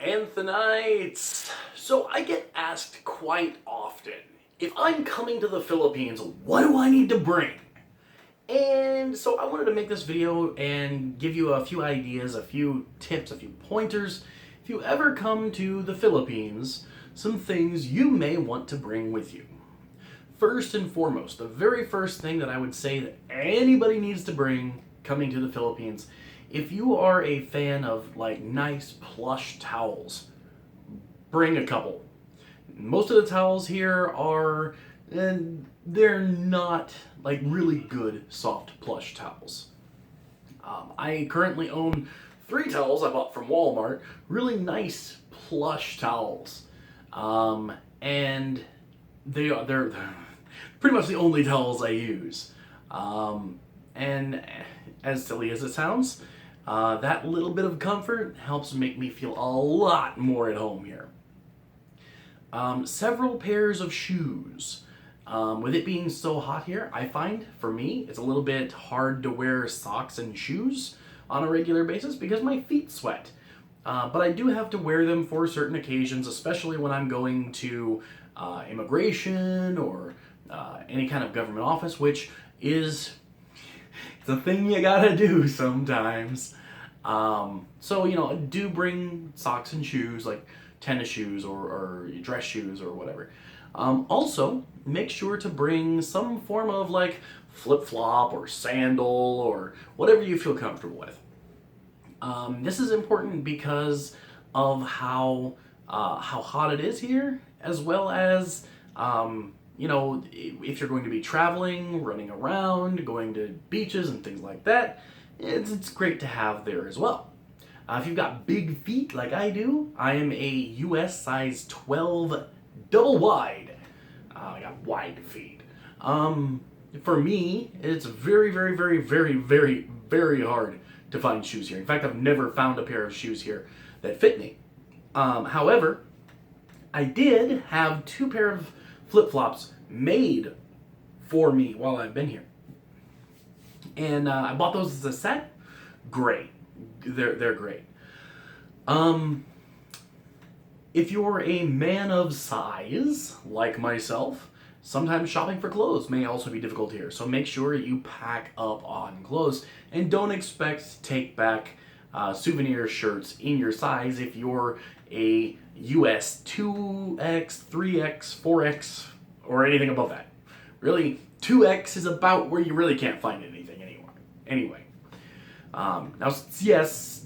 Anthonites! So I get asked quite often, if I'm coming to the Philippines, what do I need to bring? And so I wanted to make this video and give you a few ideas, a few tips, a few pointers. If you ever come to the Philippines, some things you may want to bring with you. First and foremost, the very first thing that I would say that anybody needs to bring coming to the Philippines, if you are a fan of like nice plush towels, bring a couple. Most of the towels here are, they're not like really good soft plush towels. I currently own 3 towels I bought from Walmart, really nice plush towels, and they're pretty much the only towels I use. And as silly as it sounds, that little bit of comfort helps make me feel a lot more at home here. Several pairs of shoes. With it being so hot here, I find, for me, it's a little bit hard to wear socks and shoes on a regular basis because my feet sweat. But I do have to wear them for certain occasions, especially when I'm going to immigration or any kind of government office, which is it's a thing you gotta do sometimes. So, do bring socks and shoes, like tennis shoes or dress shoes or whatever. Also, make sure to bring some form of like flip-flop or sandal or whatever you feel comfortable with. This is important because of how hot it is here, as well as if you're going to be traveling, running around, going to beaches and things like that, it's great to have there as well. If you've got big feet like I do, I am a US size 12 double wide. I got wide feet. For me, it's very, very, very, very, very, very hard to find shoes here. In fact, I've never found a pair of shoes here that fit me. However, I did have 2 pair of flip-flops made for me while I've been here. And I bought those as a set. Great. They're great. If you're a man of size, like myself, sometimes shopping for clothes may also be difficult here. So make sure you pack up on clothes and don't expect take back souvenir shirts in your size if you're a US 2X, 3X, 4X, or anything above that. Really, 2X is about where you really can't find anything anyway. Now, yes,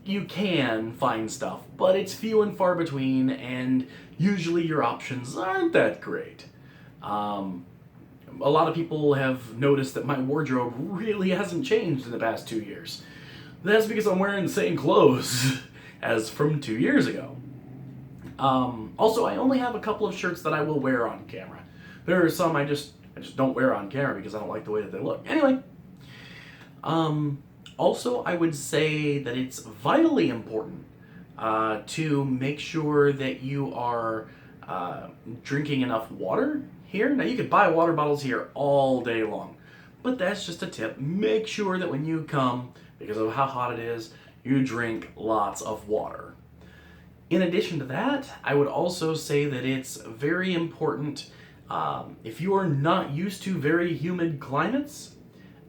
you can find stuff, but it's few and far between, and usually your options aren't that great. A lot of people have noticed that my wardrobe really hasn't changed in the past 2 years. That's because I'm wearing the same clothes as from 2 years ago. Also, I only have a couple of shirts that I will wear on camera. There are some I just don't wear on camera because I don't like the way that they look. Anyway, also, I would say that it's vitally important to make sure that you are drinking enough water here. Now, you could buy water bottles here all day long, but that's just a tip. Make sure that when you come, because of how hot it is, you drink lots of water. In addition to that, I would also say that it's very important if you are not used to very humid climates.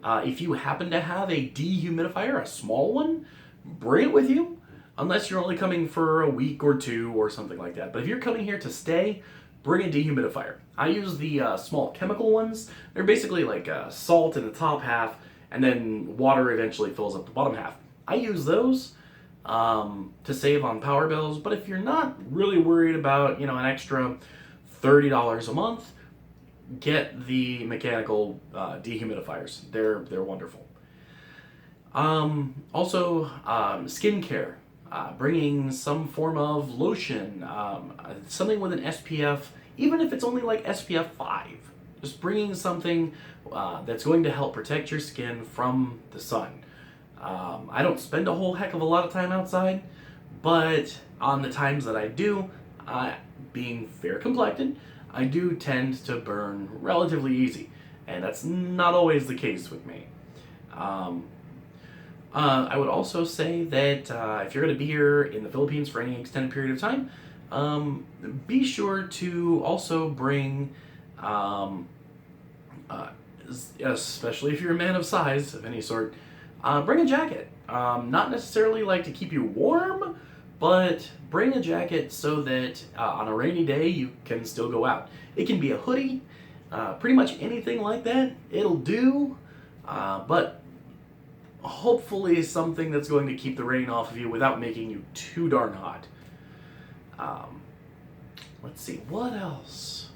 If you happen to have a dehumidifier, a small one, bring it with you, unless you're only coming for a week or 2 or something like that. But if you're coming here to stay, bring a dehumidifier. I use the small chemical ones. They're basically like salt in the top half, and then water eventually fills up the bottom half. I use those to save on power bills, but if you're not really worried about, an extra $30 a month, get the mechanical dehumidifiers. They're wonderful. Also, skincare. Bringing some form of lotion, something with an SPF, even if it's only like SPF 5. Just bringing something that's going to help protect your skin from the sun. I don't spend a whole heck of a lot of time outside, but on the times that I do, being fair complected, I do tend to burn relatively easy, and that's not always the case with me. I would also say that if you're going to be here in the Philippines for any extended period of time, be sure to also bring, um, uh, especially if you're a man of size of any sort, bring a jacket. Not necessarily like to keep you warm, but bring a jacket so that on a rainy day you can still go out. It can be a hoodie, pretty much anything like that, it'll do, but hopefully something that's going to keep the rain off of you without making you too darn hot. Let's see, what else?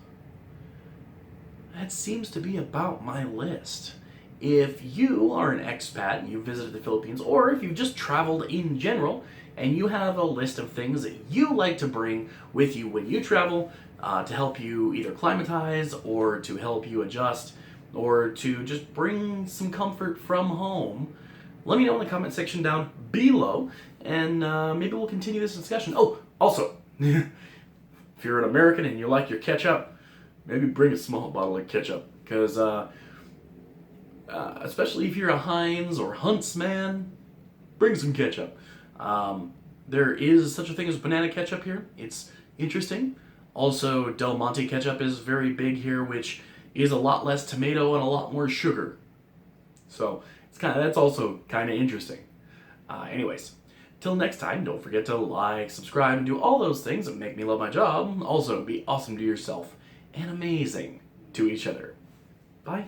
That seems to be about my list. If you are an expat and you visited the Philippines, or if you've just traveled in general, and you have a list of things that you like to bring with you when you travel to help you either climatize, or to help you adjust, or to just bring some comfort from home, let me know in the comment section down below, and maybe we'll continue this discussion. Oh, also, if you're an American and you like your ketchup, maybe bring a small bottle of ketchup, because especially if you're a Heinz or Hunt's man, bring some ketchup. There is such a thing as banana ketchup here. It's interesting. Also, Del Monte ketchup is very big here, which is a lot less tomato and a lot more sugar. So that's also kind of interesting. Anyways, till next time, don't forget to like, subscribe, and do all those things that make me love my job. Also, be awesome to yourself and amazing to each other. Bye.